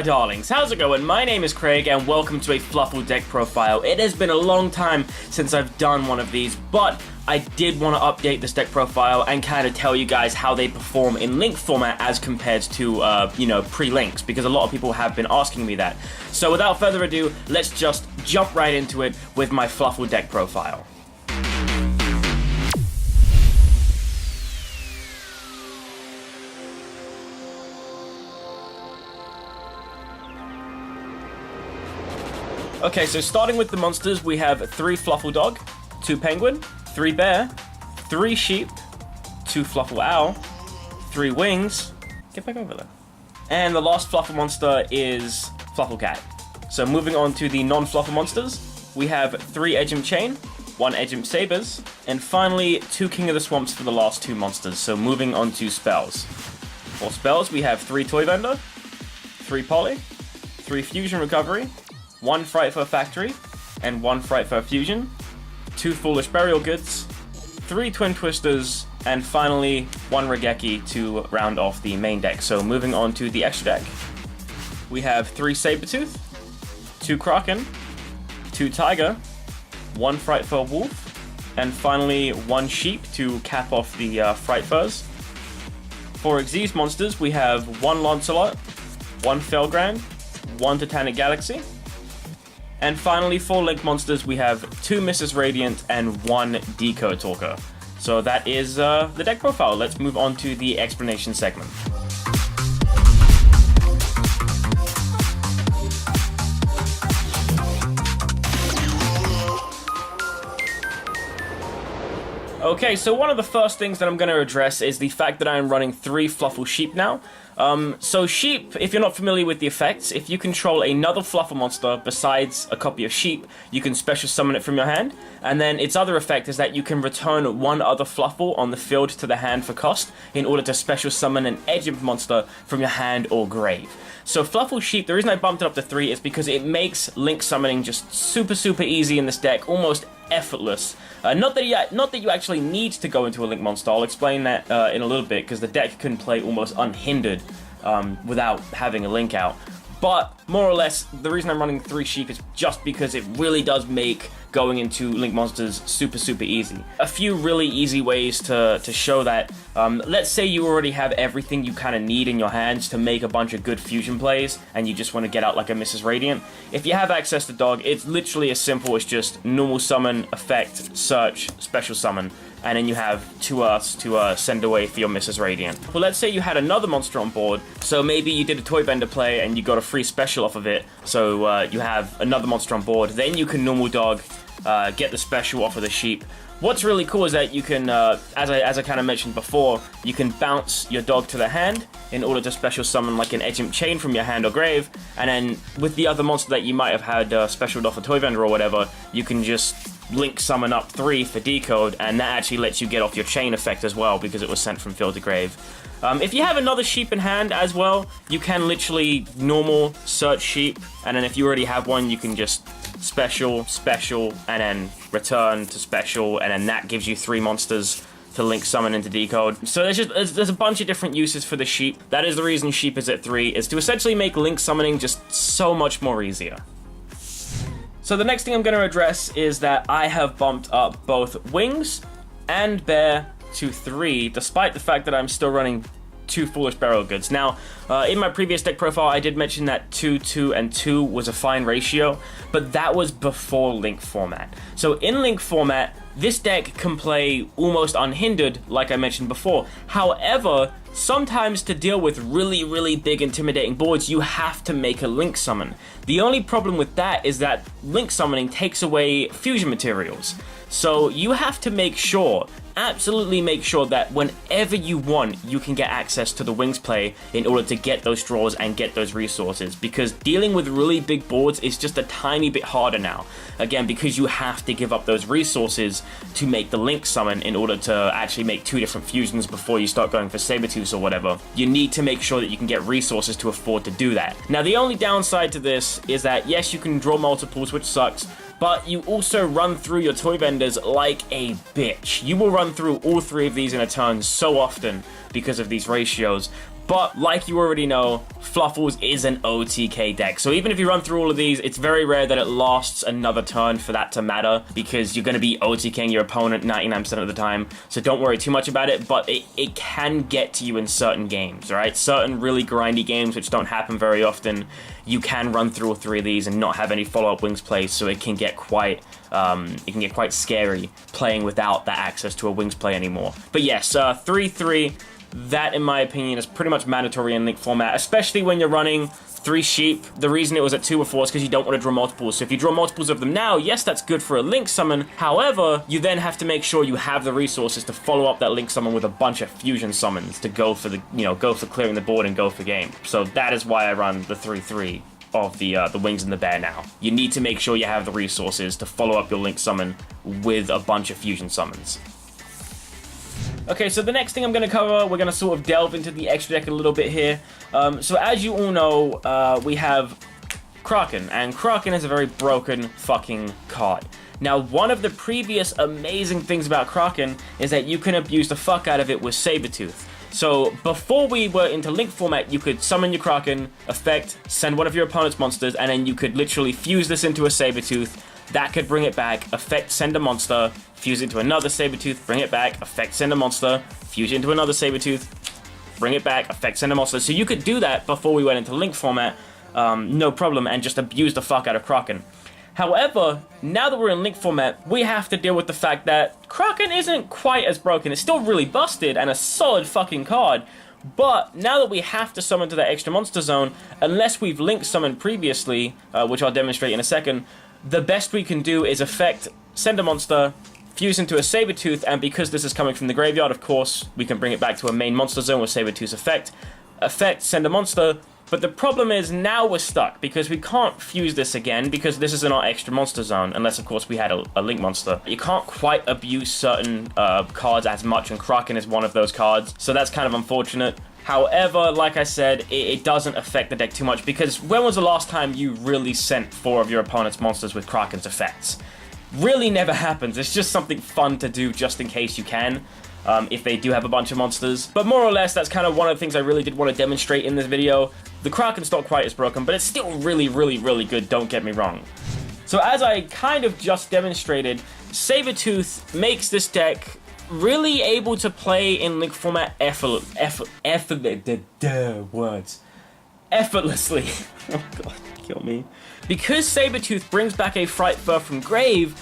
my darlings, how's it going? My name is Craig and welcome to a Fluffal deck profile. It has been a long time since I've done one of these, but I did want to update this deck profile and kind of tell you guys how they perform in link format as compared to, pre-links, because a lot of people have been asking me that. So without further ado, let's just jump right into it with my Fluffal deck profile. Okay, so starting with the monsters, we have 3 Fluffal Dog, 2 Penguin, 3 Bear, 3 Sheep, 2 Fluffal Owl, 3 Wings, get back over there. And the last Fluffal monster is Fluffal Cat. So moving on to the non-Fluffal monsters, we have 3 Edgimp Chain, 1 Edgimp Sabres, and finally 2 King of the Swamps for the last 2 monsters. So moving on to spells. For spells, we have 3 Toy Vendor, 3 Poly, 3 Fusion Recovery, 1 FRIGHTFUR Factory, and 1 FRIGHTFUR Fusion, 2 Foolish Burial Goods, 3 Twin Twisters, and finally 1 Raigeki to round off the main deck. So moving on to the extra deck, we have 3 SABRE-TOOTH, 2 Kraken, 2 Tiger, 1 FRIGHTFUR Wolf, and finally 1 Sheep to cap off the FRIGHTFURs. For Xyz monsters, we have 1 Lancelot, 1 Felgrand, 1 Titanic Galaxy. And finally, for Link monsters, we have 2 Mrs. Radiant and 1 Decode Talker. So that is the deck profile. Let's move on to the explanation segment. Okay, so one of the first things that I'm going to address is the fact that I'm running 3 Fluffal Sheep now. So Sheep, if you're not familiar with the effects, if you control another Fluffal monster besides a copy of Sheep, you can special summon it from your hand, and then its other effect is that you can return 1 other Fluffal on the field to the hand for cost in order to special summon an Edgimp monster from your hand or grave. So Fluffal Sheep, the reason I bumped it up to 3 is because it makes link summoning just super easy in this deck, almost effortless. Not that you actually need to go into a link monster. I'll explain that in a little bit, because the deck can play almost unhindered without having a link out. But more or less, the reason I'm running 3 Sheep is just because it really does make going into link monsters super easy. A few really easy ways to show that. Let's say you already have everything you kind of need in your hands to make a bunch of good fusion plays, and you just want to get out like a Mrs. Radiant. If you have access to Dog, it's literally as simple as just normal summon, effect, search, special summon, and then you have 2 Earths to send away for your Mrs. Radiant. Well, let's say you had another monster on board, so maybe you did a Toy Vendor play and you got a free special off of it, so you have another monster on board, then you can normal Dog, get the special off of the Sheep. What's really cool is that you can, as I kind of mentioned before, you can bounce your Dog to the hand in order to special summon like an Edgimp Chain from your hand or grave, and then with the other monster that you might have had specialed off a Toy Vendor or whatever, you can just link summon up 3 for Decode, and that actually lets you get off your chain effect as well because it was sent from field to grave. If you have another Sheep in hand as well, you can literally normal search Sheep, and then if you already have one, you can just special, and then return to special, and then that gives you 3 monsters to link summon into Decode. So there's a bunch of different uses for the Sheep. That is the reason Sheep is at 3, is to essentially make link summoning just so much more easier. So the next thing I'm going to address is that I have bumped up both Wings and Bear to 3, despite the fact that I'm still running 2 Foolish Burial Goods. Now, in my previous deck profile, I did mention that 2, 2, and 2 was a fine ratio, but that was before Link format. So in Link format, this deck can play almost unhindered, like I mentioned before. However, sometimes to deal with really big intimidating boards, you have to make a link summon. The only problem with that is that link summoning takes away fusion materials. So you have to make sure, absolutely make sure that whenever you want, you can get access to the Wings play in order to get those draws and get those resources, because dealing with really big boards is just a tiny bit harder now. Again, because you have to give up those resources to make the link summon in order to actually make 2 different fusions before you start going for SABRE-TOOTH or whatever. You need to make sure that you can get resources to afford to do that. Now, the only downside to this is that, yes, you can draw multiples, which sucks, but you also run through your Toy Vendors like a bitch. You will run through all 3 of these in a turn so often because of these ratios. But like you already know, Fluffals is an OTK deck. So even if you run through all of these, it's very rare that it lasts another turn for that to matter, because you're going to be OTKing your opponent 99% of the time. So don't worry too much about it, but it can get to you in certain games, right? Certain really grindy games which don't happen very often, you can run through all three of these and not have any follow-up wings plays, so it can get quite scary playing without that access to a wings play anymore. But yes, 3-3. That, in my opinion, is pretty much mandatory in Link format, especially when you're running 3 sheep. The reason it was at 2 before is because you don't want to draw multiples. So if you draw multiples of them now, yes, that's good for a Link summon. However, you then have to make sure you have the resources to follow up that Link summon with a bunch of fusion summons to go for the, go for clearing the board and go for game. So that is why I run the 3-3 of the wings and the bear now. You need to make sure you have the resources to follow up your Link summon with a bunch of fusion summons. Okay, so the next thing I'm going to cover, we're going to sort of delve into the extra deck a little bit here. So as you all know, we have Kraken, and Kraken is a very broken fucking card. Now, one of the previous amazing things about Kraken is that you can abuse the fuck out of it with SABRE-TOOTH. So before we were into Link format, you could summon your Kraken, effect, send one of your opponent's monsters, and then you could literally fuse this into a SABRE-TOOTH. That could bring it back, effect, send a monster, fuse it into another SABRE-TOOTH, bring it back, effect, send a monster, fuse it into another SABRE-TOOTH, bring it back, effect, send a monster. So you could do that before we went into Link format, no problem, and just abuse the fuck out of Kraken. However, now that we're in Link format, we have to deal with the fact that Kraken isn't quite as broken. It's still really busted and a solid fucking card. But now that we have to summon to that extra monster zone, unless we've Link summoned previously, which I'll demonstrate in a second, the best we can do is effect, send a monster, fuse into a SABRE-TOOTH, and because this is coming from the graveyard, of course, we can bring it back to a main monster zone with SABRE-TOOTH's effect, send a monster. But the problem is now we're stuck, because we can't fuse this again, because this is in our extra monster zone, unless of course we had a Link monster. You can't quite abuse certain cards as much, and Kraken is one of those cards, so that's kind of unfortunate. However, like I said, it doesn't affect the deck too much, because when was the last time you really sent 4 of your opponent's monsters with Kraken's effects? Really never happens. It's just something fun to do just in case you can, if they do have a bunch of monsters. But more or less, that's kind of one of the things I really did want to demonstrate in this video. The Kraken's not quite as broken, but it's still really, really, really good, don't get me wrong. So as I kind of just demonstrated, SABRE-TOOTH makes this deck really able to play in Link format effortlessly. Oh god, kill me. Because SABRE-TOOTH brings back a FRIGHTFUR from grave,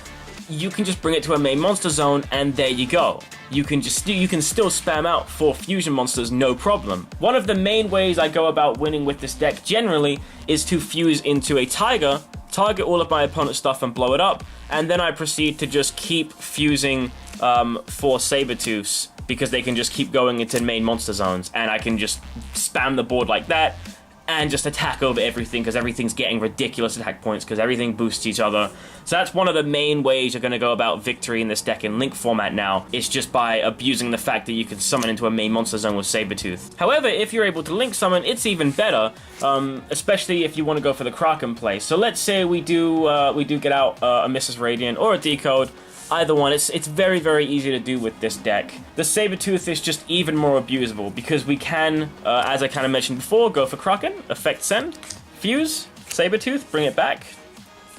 you can just bring it to a main monster zone, and there you go. You can still spam out 4 fusion monsters, no problem. One of the main ways I go about winning with this deck generally is to fuse into a tiger, target all of my opponent's stuff and blow it up, and then I proceed to just keep fusing 4 SABRE-TOOTHs, because they can just keep going into main monster zones, and I can just spam the board like that, and just attack over everything, because everything's getting ridiculous attack points, because everything boosts each other. So that's one of the main ways you're going to go about victory in this deck in Link format now. It's just by abusing the fact that you can summon into a main monster zone with SABRE-TOOTH. However, if you're able to Link summon, it's even better, especially if you want to go for the Kraken play. So let's say we do get out a Mrs. Radiant or a Decode. Either one, it's very, very easy to do with this deck. The SABRE-TOOTH is just even more abusable, because we can, as I kind of mentioned before, go for Kraken, effect send, fuse, SABRE-TOOTH, bring it back,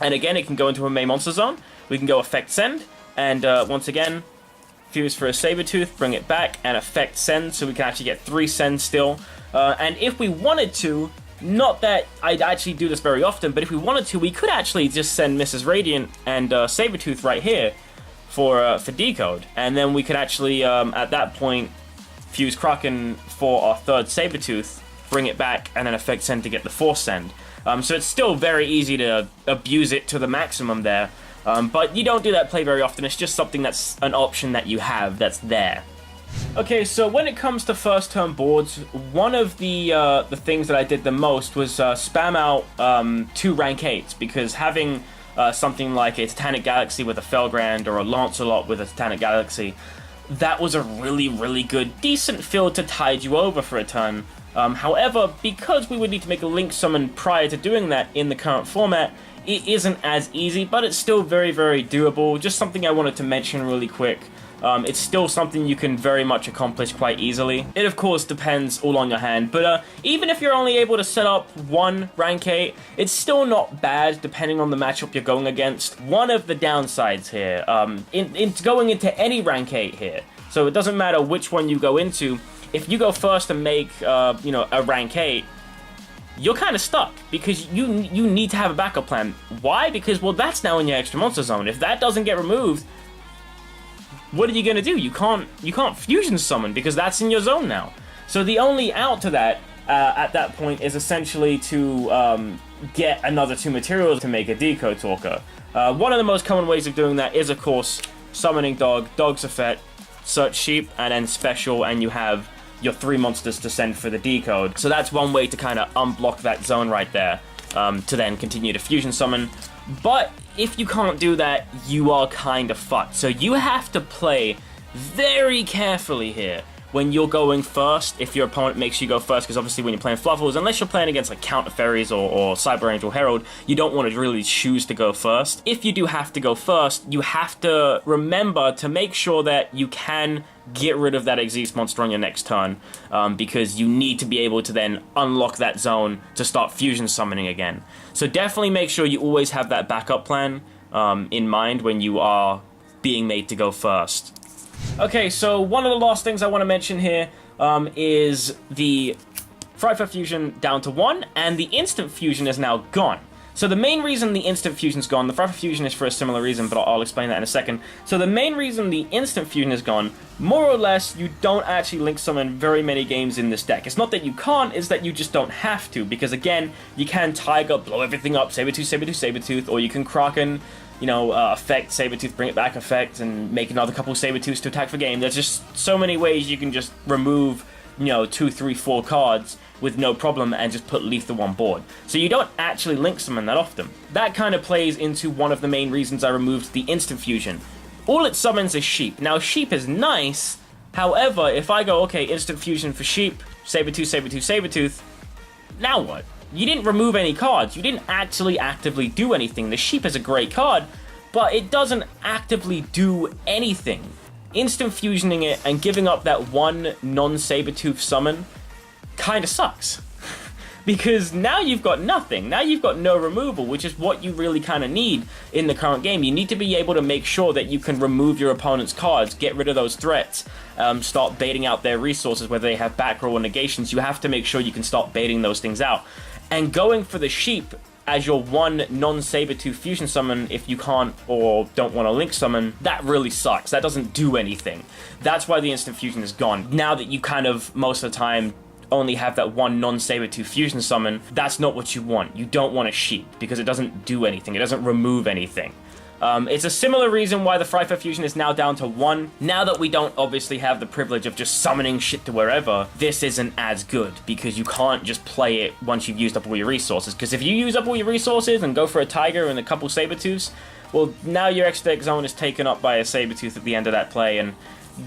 and again it can go into a main monster zone. We can go effect send, and once again, fuse for a SABRE-TOOTH, bring it back, and effect send, so we can actually get 3 sends still. And if we wanted to, not that I'd actually do this very often, but if we wanted to, we could actually just send Mrs. Radiant and SABRE-TOOTH right here, for Decode, and then we could actually at that point fuse Kraken for our 3rd SABRE-TOOTH, bring it back, and then effect send to get the 4th send. So it's still very easy to abuse it to the maximum there, but you don't do that play very often. It's just something that's an option that you have that's there. Okay, so when it comes to first turn boards, one of the things that I did the most was spam out 2 rank 8s, because having something like a Titanic Galaxy with a Felgrand or a Lancelot with a Titanic Galaxy, that was a really, really good, decent field to tide you over for a turn. However, because we would need to make a Link summon prior to doing that in the current format, it isn't as easy, but it's still very, very doable. Just something I wanted to mention really quick. it's still something you can very much accomplish quite easily. It of course depends all on your hand, but even if you're only able to set up one rank 8, it's still not bad depending on the matchup you're going against. One of the downsides here, in going into any rank 8 here, so it doesn't matter which one you go into, if you go first and make, you know, a rank 8, you're kind of stuck, because you need to have a backup plan. Why? Because, well, that's now in your extra monster zone. If that doesn't get removed, what are you gonna do? You can't fusion summon, because that's in your zone now. So the only out to that, at that point, is essentially to get another 2 materials to make a Decode Talker. One of the most common ways of doing that is, of course, summoning Dog, Dog's Effect, Search Sheep, and then Special, and you have your 3 monsters to send for the decode. So that's one way to kind of unblock that zone right there, to then continue to fusion summon. But if you can't do that, you are kind of fucked. So you have to play very carefully here when you're going first, if your opponent makes you go first, because obviously when you're playing Fluffals, unless you're playing against like Counter Fairies or Cyber Angel Herald, you don't want to really choose to go first. If you do have to go first, you have to remember to make sure that you can get rid of that Exeus monster on your next turn, because you need to be able to then unlock that zone to start fusion summoning again. So definitely make sure you always have that backup plan in mind when you are being made to go first. Okay, so one of the last things I want to mention here is the FRIGHTFUR fusion down to 1, and the instant fusion is now gone. So the main reason the instant fusion's gone, the FRIGHTFUR fusion is for a similar reason, but I'll explain that in a second. So the main reason the instant fusion is gone, more or less, you don't actually link summon very many games in this deck. It's not that you can't, it's that you just don't have to, because again, you can Tiger, blow everything up, Saber-Tooth, Saber-Tooth, Saber-Tooth, or you can Kraken, you know, effect Saber-Tooth, bring it back effect, and make another couple Saber-Tooths to attack for game. There's just so many ways you can just remove, you know, 2, 3, 4 cards with no problem and just put lethal on board. So you don't actually link summon that often. That kind of plays into one of the main reasons I removed the instant fusion. All it summons is Sheep. Now, Sheep is nice, however, if I go, okay, instant fusion for Sheep, Saber-Tooth, Saber-Tooth, Saber-Tooth, now what? You didn't remove any cards. You didn't actually actively do anything. The Sheep is a great card, but it doesn't actively do anything. Instant fusioning it and giving up that one non-Saber-Tooth summon kind of sucks. Because now you've got nothing. Now you've got no removal, which is what you really kind of need in the current game. You need to be able to make sure that you can remove your opponent's cards, get rid of those threats, start baiting out their resources, whether they have back row or negations. You have to make sure you can start baiting those things out. And going for the Sheep as your one non-Saber-Tooth fusion summon, if you can't or don't want to link summon, that really sucks. That doesn't do anything. That's why the instant fusion is gone. Now that you kind of, most of the time, only have that one non-Saber-Tooth fusion summon, that's not what you want. You don't want a Sheep, because it doesn't do anything. It doesn't remove anything. It's a similar reason why the FRIGHTFUR fusion is now down to 1. Now that we don't obviously have the privilege of just summoning shit to wherever, this isn't as good, because you can't just play it once you've used up all your resources. Because if you use up all your resources and go for a Tiger and a couple Saber-Tooths, well, now your extra deck zone is taken up by a Saber-Tooth at the end of that play, and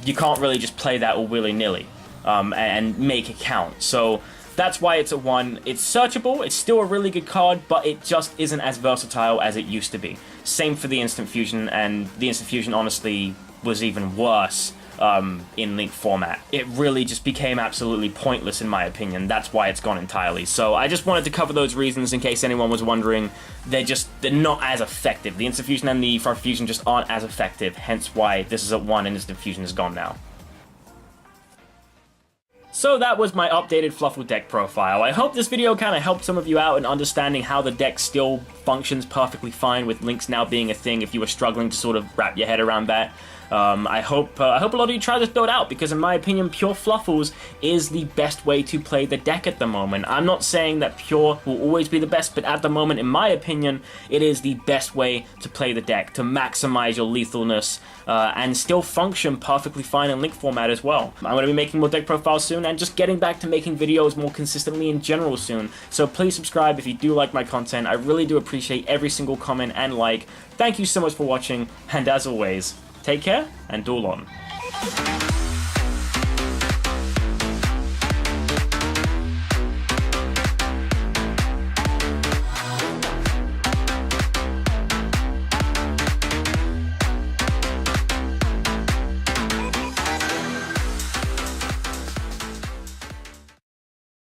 you can't really just play that all willy-nilly and make it count. So that's why it's a 1. It's searchable, it's still a really good card, but it just isn't as versatile as it used to be. Same for the instant fusion, and the instant fusion honestly was even worse in Link format. It really just became absolutely pointless in my opinion. That's why it's gone entirely. So I just wanted to cover those reasons in case anyone was wondering. They're not as effective. The instant fusion and the FRIGHTFUR fusion just aren't as effective, hence why this is at 1 and instant fusion is gone now. So that was my updated Fluffal deck profile. I hope this video kind of helped some of you out in understanding how the deck still functions perfectly fine with links now being a thing if you were struggling to sort of wrap your head around that. I hope a lot of you try this build out, because in my opinion, pure Fluffals is the best way to play the deck at the moment. I'm not saying that pure will always be the best, but at the moment, in my opinion, it is the best way to play the deck, to maximize your lethalness, and still function perfectly fine in Link format as well. I'm going to be making more deck profiles soon, and just getting back to making videos more consistently in general soon. So please subscribe if you do like my content. I really do appreciate every single comment and like. Thank you so much for watching, and as always, take care and duel on.